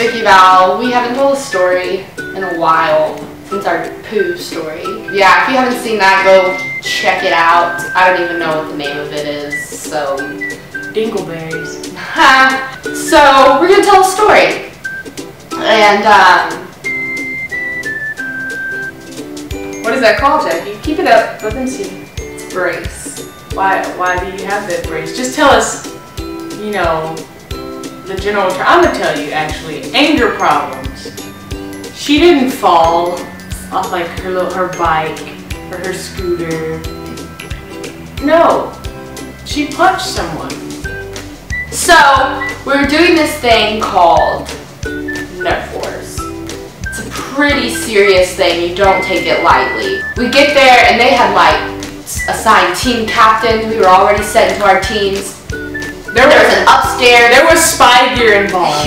VickiVal. We haven't told a story in a while since our poo story. Yeah, if you haven't seen that, go check it out. I don't even know what the name of it is, so... Dingleberries. So, we're gonna tell a story. And, what is that called, Jackie? Keep it up. Let them see. it's brace. Why do you have that brace? Just tell us, you know, the general term. I'm gonna tell you, actually. Anger problems. She didn't fall off like her bike or her scooter. No. She punched someone. So, we're doing this thing called Nerf Wars. It's a pretty serious thing. You don't take it lightly. We get there and they had like assigned team captains. We were already set into our teams. There was an upstairs. There was spy gear involved.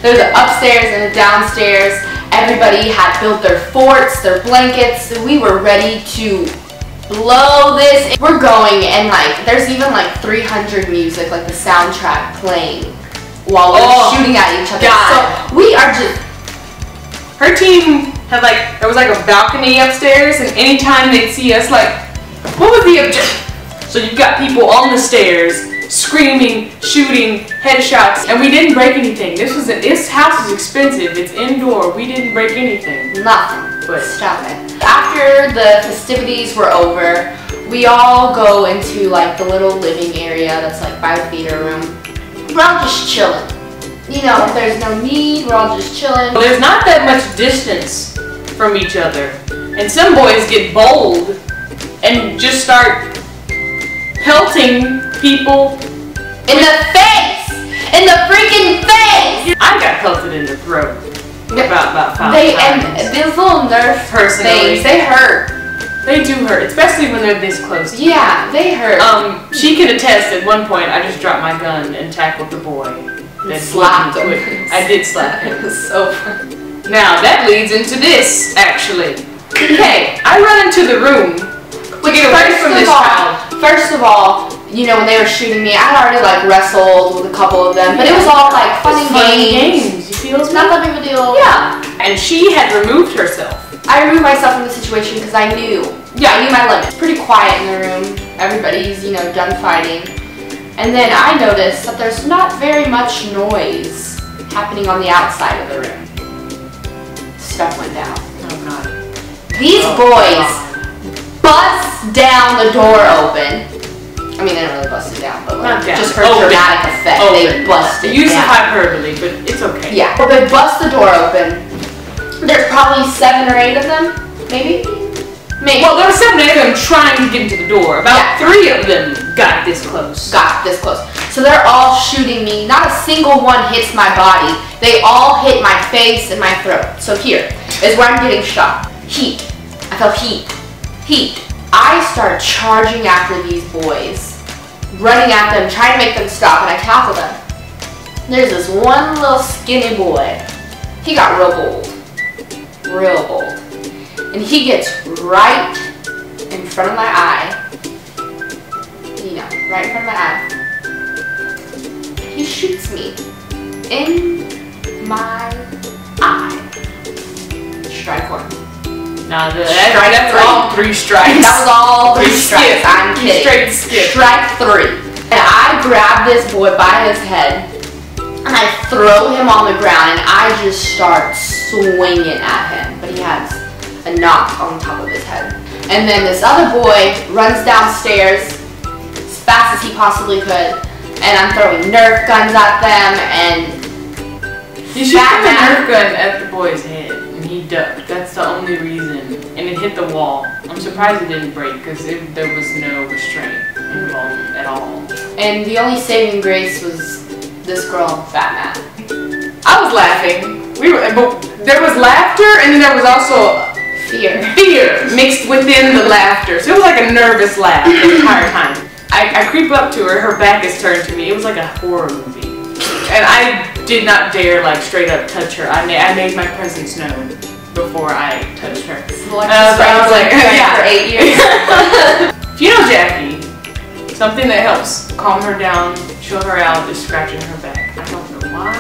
There was an upstairs and a downstairs. Everybody had built their forts, their blankets. We were ready to blow this. We're going and like there's even like 300 music, like the soundtrack playing while we're shooting at each other. God. So we are just... Her team had like, there was like a balcony upstairs, and anytime they'd see us, like, what was the objective? So you've got people on the stairs screaming, shooting, headshots, and we didn't break anything. This house is expensive. It's indoor. We didn't break anything. Nothing. But stop it. After the festivities were over, we all go into like the little living area that's like by the theater room. We're all just chilling. You know, there's no need. We're all just chilling. There's not that much distance from each other, and some boys get bold and just start pelting people in the face! In the freaking face! I got pelted in the throat about 5 times. And these little Nerf things, they hurt. They do hurt, especially when they're this close. Yeah, they hurt. She can attest at one point I just dropped my gun and tackled the boy. That slapped him. I did slap him. It was so fun. Now that leads into this, actually. Okay, I run into the room to get away from this child. First of all, you know, when they were shooting me, I had already like wrestled with a couple of them, but it was all like fun and games. You feel not that big of a deal. Yeah. And she had removed herself. I removed myself from the situation because I knew. Yeah, I knew my limits. Pretty quiet in the room. Everybody's, you know, done fighting. And then I noticed that there's not very much noise happening on the outside of the room. Stuff went down. Oh God. These boys bust down the door open. I mean, they didn't really bust it down, but like, just for dramatic effect, they busted it down. Use the hyperbole, but it's okay. Yeah, but they bust the door open. There's probably 7 or 8 of them, maybe? Well, there were 7 or 8 of them trying to get into the door. About 3 of them got this close. So they're all shooting me. Not a single one hits my body. They all hit my face and my throat. So here is where I'm getting shot. Heat. I felt heat. Heat. I start charging after these boys, running at them, trying to make them stop, and I tackle them. There's this one little skinny boy. He got real bold. Real bold. And he gets right in front of my eye. You know, right in front of my eye. He shoots me in my eye. Strike 1. Nah, that's all 3 strikes. That was all 3 strikes. I'm kidding. Straight skip. Strike 3. And I grab this boy by his head and I throw him on the ground and I just start swinging at him. But he has a knot on top of his head. And then this other boy runs downstairs as fast as he possibly could, and I'm throwing Nerf guns at them, and you should throw the Nerf gun at the boy's head, and he ducked. That's the only reason. And it hit the wall. I'm surprised it didn't break, because there was no restraint involved at all. And the only saving grace was this girl and Fat Matt. I was laughing. There was laughter, and then there was also fear mixed within the laughter. So it was like a nervous laugh the entire time. I creep up to her, her back is turned to me. It was like a horror movie. And I did not dare like straight up touch her. I made my presence known before I touched her. I was like, yeah. For 8 years. If you know Jackie, something that helps calm her down, chill her out, is scratching her back. I don't know why.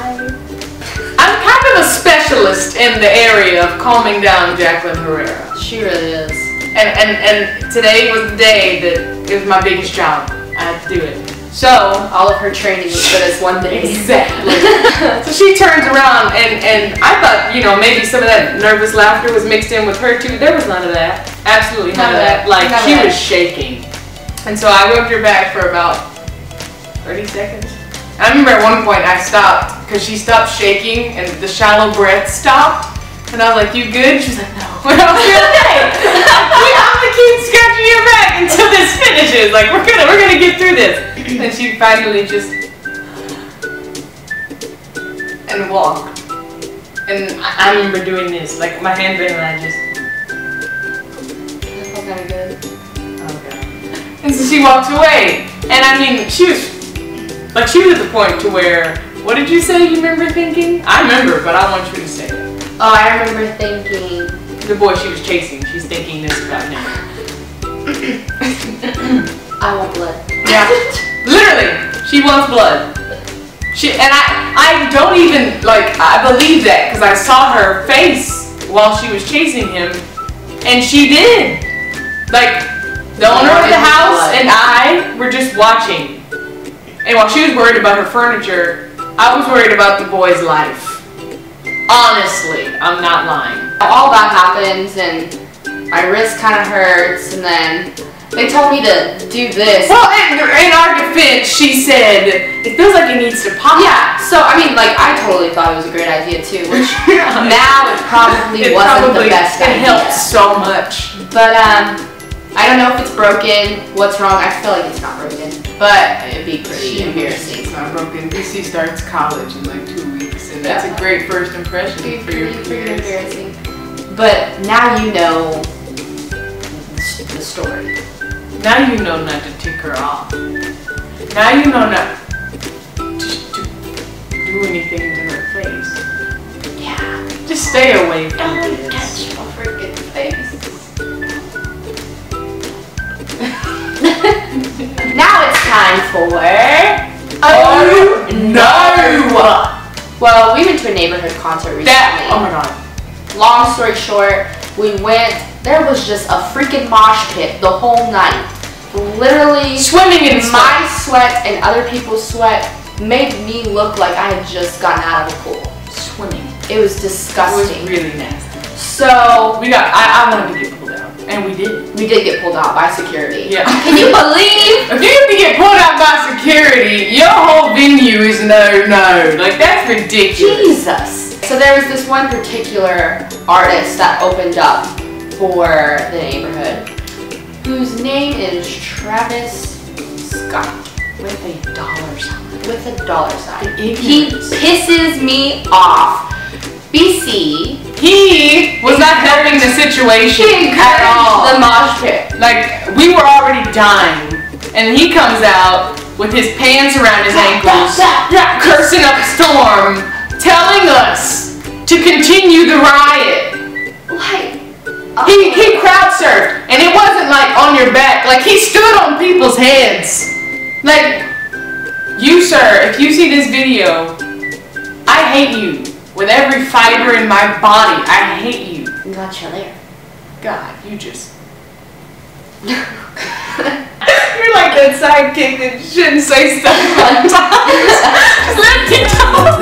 I'm kind of a specialist in the area of calming down Jacqueline Herrera. She really is. And today was the day that it was my biggest job. I had to do it. So all of her training was for this one day. Exactly. So she turns around and I thought, you know, maybe some of that nervous laughter was mixed in with her too. There was none of that. Absolutely none of that. Like she was shaking. And so I rubbed her back for about 30 seconds. I remember at one point I stopped because she stopped shaking and the shallow breath stopped. And I was like, "You good?" She was like, "No." And I was like, "Okay, I'm gonna keep scratching your back until this finishes. Like we're gonna get through this." And she finally just and walked. And I remember doing this, like my hand bent, and I just. That felt kind of good. Okay. And so she walks away, and I mean, she was at the point to where, what did you say? You remember thinking? I remember, but I want you to say it. Oh, I remember thinking. The boy she was chasing, she's thinking this about him. I want blood. Yeah. Literally, she wants blood. And I don't even, like, I believe that because I saw her face while she was chasing him, and she did. Like, the owner of the house and I were just watching. And while she was worried about her furniture, I was worried about the boy's life. Honestly, I'm not lying. All that happens and my wrist kind of hurts, and then they told me to do this. Well, in our defense, she said, it feels like it needs to pop. Yeah, so I mean, like, I totally thought it was a great idea too, which now it probably wasn't the best idea. It helped so much. But, I don't know if it's broken, what's wrong. I feel like it's not broken, but it'd be pretty embarrassing. It's not broken. BC starts college in like 2 weeks, and that's a great first impression for your peers. Embarrassing. But now you know the story. Now you know not to tick her off. Now you know not to do anything to her face. Yeah. Just stay away from Don't this. touch my freaking face. Now it's time for Oh no! Well, we went to a neighborhood concert recently. Oh my god. Long story short, we went. There was just a freaking mosh pit the whole night. Literally, swimming in my sweat and other people's sweat made me look like I had just gotten out of the pool. Swimming. It was disgusting. It was really nasty. So I wanted to get pulled out, and we did. We did get pulled out by security. Yeah. Can you believe? If you have to get pulled out by security, your whole venue is no. Like, that's ridiculous. Jesus. So there was this one particular artist that opened up for the neighborhood, whose name is Travis Scott. With a dollar sign. With a dollar sign. He pisses me off. BC. He was not helping the situation at all. The mosh pit. Like, we were already dying, and he comes out with his pants around his ankles, cursing up a storm, telling us to continue the riot. Like, he crowd surfed, and it wasn't like on your back. Like, he stood on people's heads. Like, you, sir, if you see this video, I hate you. With every fiber in my body, I hate you. I'm glad you're there. God, you just... You're like that sidekick that shouldn't say stuff sometimes. Just let me talk.